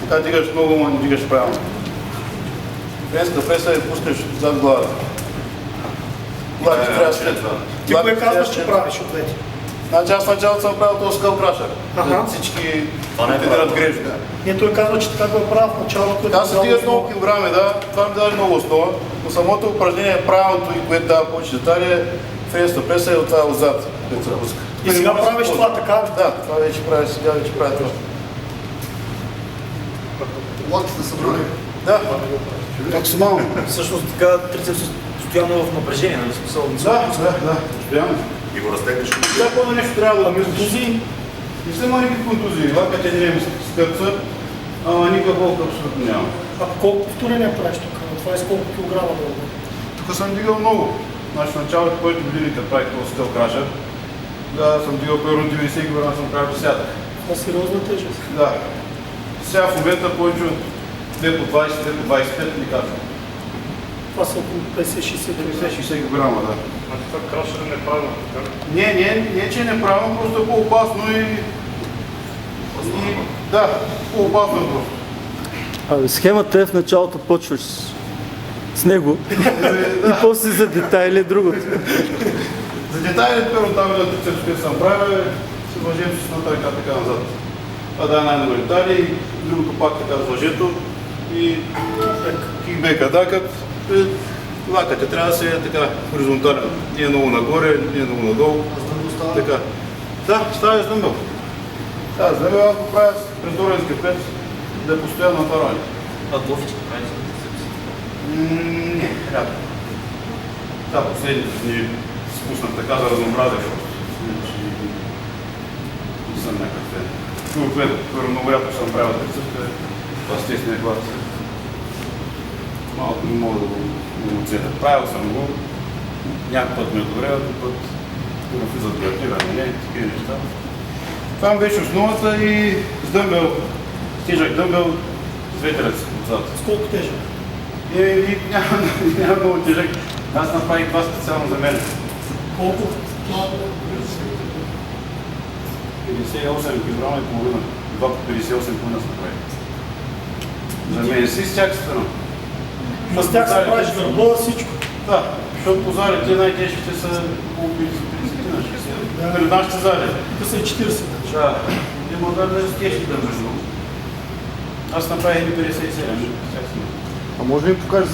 Така дигаш много, но не дигаш правилно. Френска преса и пускаш зад главата. Главата трябва да след това. Ти кое казваш, че правиш ответи? Значи аз в началото съм правил този скъл крашър. Всички тренират грешно. Не, той казва, че така го е правил в началото. Аз се дигат много килограми, да, това ми даде много основа, но самото упражнение е правилното и което дава повече детали е френската преса и от това отзад, което се пуска. И сега правиш това така ли? Да, това вече прави, сега вече прави това. Локтите са брони. Да, максимално. Всъщност така трицепс постоянно в напрежение, нали смисъл? Да, постоянно. И го разтегнеш. Всяко нещо трябва да контузии. Не съм има никакви контузии. Лакът е не скъпца, ама никаква болка абсолютно няма. А по колко повторения правиш тук? Това е с колко килограма долу? Тук съм дигал много. Значи в началото, който годините правих този скъл крашър, да, съм дигал примерно 90 кг, съм правил десятък. Това е сериозна тежест. Да. Сега в момента повече от 2 по 20, 2 по 25 ни казвам. Това са около 50-60 кг. 50-60 кг, да. Значи това крашър е неправилно, така? Не, че е неправилно, просто е по-опасно и... Да, по-опасно е просто. Абе, схемата е в началото почваш с него и после за детайли е другото. За детайли, първо там е трицепс, който съм правил, се въжем с едната ръка така назад. Това да е най-много детайли и другото пак така с въжето и кикбека. Да, като лакът трябва да се е така хоризонтален. Не е много нагоре, не е много надолу. Така. Да, става с дъмбъл. Да, с дъмбъл аз го правя с предорен скрепец, да е постоянно натварване. А дофички правиш за трицепс? Не, рядко. Да, последните дни спуснах така за разнообразие, защото не съм някакъв фен. Първо много рядко съм правил трицепс, това стесния глас. Малко не мога да го оценя. Правил съм го, някой път ме е добре, друг път влизат гратиране, такива неща. Това ми беше основата и с дъмбел, с тежък дъмбел, с ветерец отзад. С колко тежък? Няма много тежък. Аз направих това специално за мен. Колко? 58 кг и половина. 2 по 58 половина се направи. За мен си с всяка страна. Ма с тях се правиш гърба, всичко. Да, защото по залите най-тежките са около 50 на 60. При нашите зали. Тук са и 40. Да, има да с тежки държа. Аз направих 57. А може да ми покажеш